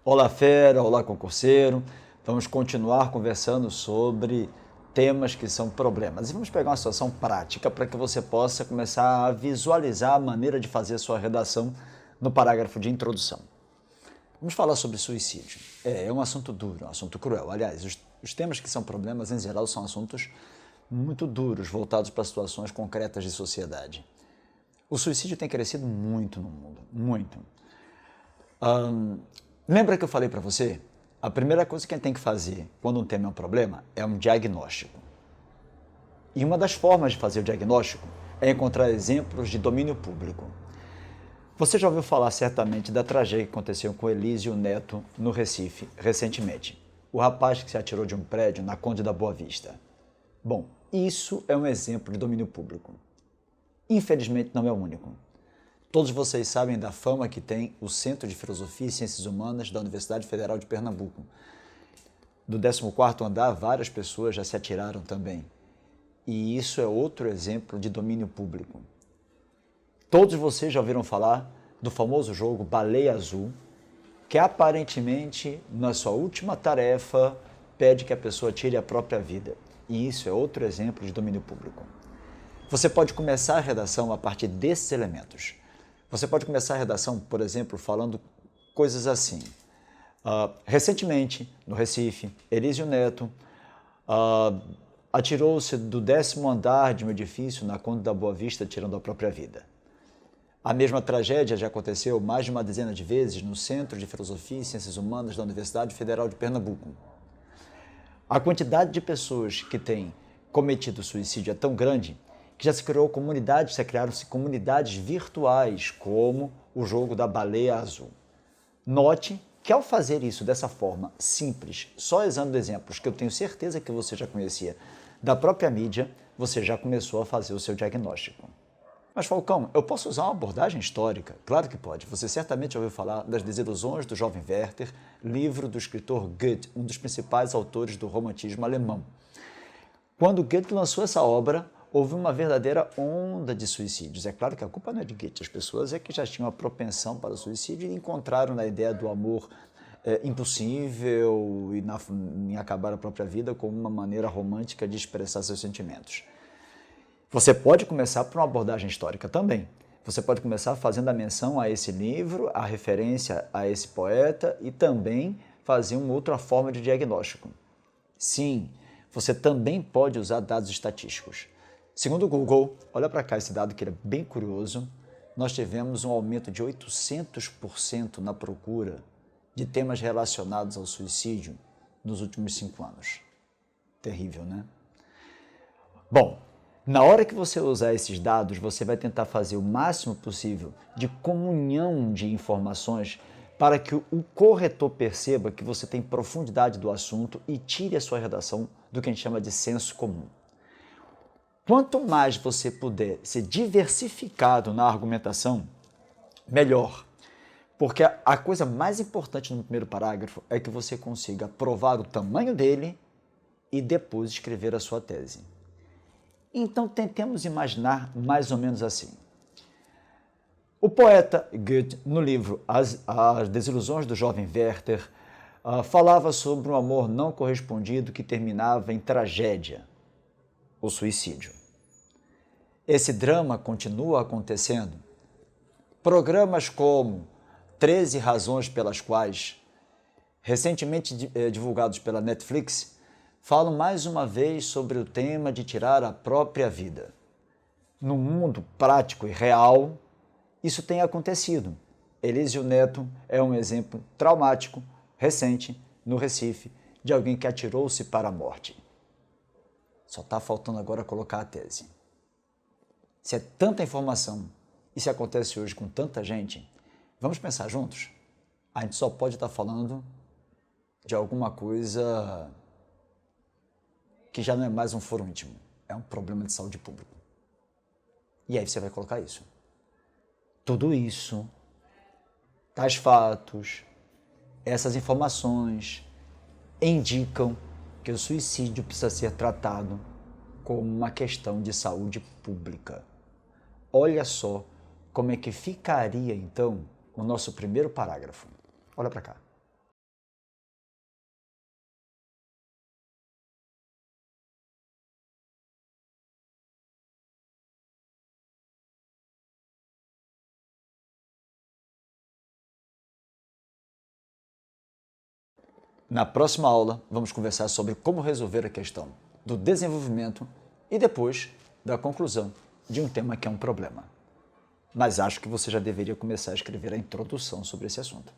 Olá, fera, olá, concurseiro. Vamos continuar conversando sobre temas que são problemas. E vamos pegar uma situação prática para que você possa começar a visualizar a maneira de fazer a sua redação no parágrafo de introdução. Vamos falar sobre suicídio. É um assunto duro, um assunto cruel. Aliás, os temas que são problemas, em geral, são assuntos muito duros, voltados para situações concretas de sociedade. O suicídio tem crescido muito no mundo, muito. Lembra que eu falei para você? A primeira coisa que a gente tem que fazer quando um tema é um problema é um diagnóstico. E uma das formas de fazer o diagnóstico é encontrar exemplos de domínio público. Você já ouviu falar certamente da tragédia que aconteceu com Elísio Neto no Recife recentemente. O rapaz que se atirou de um prédio na Conde da Boa Vista. Bom, isso é um exemplo de domínio público. Infelizmente não é o único. Todos vocês sabem da fama que tem o Centro de Filosofia e Ciências Humanas da Universidade Federal de Pernambuco. Do 14º andar, várias pessoas já se atiraram também. E isso é outro exemplo de domínio público. Todos vocês já ouviram falar do famoso jogo Baleia Azul, que aparentemente, na sua última tarefa, pede que a pessoa tire a própria vida. E isso é outro exemplo de domínio público. Você pode começar a redação a partir desses elementos. Você pode começar a redação, por exemplo, falando coisas assim. Recentemente, no Recife, Elísio Neto atirou-se do 10º andar de um edifício na Conde da Boa Vista, tirando a própria vida. A mesma tragédia já aconteceu mais de uma dezena de vezes no Centro de Filosofia e Ciências Humanas da Universidade Federal de Pernambuco. A quantidade de pessoas que têm cometido suicídio é tão grande que já se criaram-se comunidades virtuais, como o jogo da Baleia Azul. Note que ao fazer isso dessa forma simples, só usando exemplos que eu tenho certeza que você já conhecia da própria mídia, você já começou a fazer o seu diagnóstico. Mas, Falcão, eu posso usar uma abordagem histórica? Claro que pode. Você certamente já ouviu falar das Desilusões do Jovem Werther, livro do escritor Goethe, um dos principais autores do romantismo alemão. Quando Goethe lançou essa obra, houve uma verdadeira onda de suicídios. É claro que a culpa não é de Goethe, as pessoas é que já tinham a propensão para o suicídio e encontraram na ideia do amor impossível e em acabar a própria vida como uma maneira romântica de expressar seus sentimentos. Você pode começar por uma abordagem histórica também. Você pode começar fazendo a menção a esse livro, a referência a esse poeta e também fazer uma outra forma de diagnóstico. Sim, você também pode usar dados estatísticos. Segundo o Google, olha para cá esse dado que é bem curioso, nós tivemos um aumento de 800% na procura de temas relacionados ao suicídio nos últimos 5 anos. Terrível, né? Bom, na hora que você usar esses dados, você vai tentar fazer o máximo possível de comunhão de informações para que o corretor perceba que você tem profundidade do assunto e tire a sua redação do que a gente chama de senso comum. Quanto mais você puder ser diversificado na argumentação, melhor. Porque a coisa mais importante no primeiro parágrafo é que você consiga provar o tamanho dele e depois escrever a sua tese. Então, tentemos imaginar mais ou menos assim. O poeta Goethe, no livro As Desilusões do Jovem Werther, falava sobre um amor não correspondido que terminava em tragédia, o suicídio. Esse drama continua acontecendo. Programas como 13 Razões pelas Quais, recentemente divulgados pela Netflix, falam mais uma vez sobre o tema de tirar a própria vida. No mundo prático e real, isso tem acontecido. Elísio Neto é um exemplo traumático, recente, no Recife, de alguém que atirou-se para a morte. Só está faltando agora colocar a tese. Se é tanta informação e se acontece hoje com tanta gente, vamos pensar juntos? A gente só pode estar falando de alguma coisa que já não é mais um foro íntimo, é um problema de saúde pública. E aí você vai colocar isso. Tudo isso, tais fatos, essas informações indicam que o suicídio precisa ser tratado como uma questão de saúde pública. Olha só como é que ficaria, então, o nosso primeiro parágrafo. Olha para cá. Na próxima aula, vamos conversar sobre como resolver a questão do desenvolvimento e depois da conclusão de um tema que é um problema. Mas acho que você já deveria começar a escrever a introdução sobre esse assunto.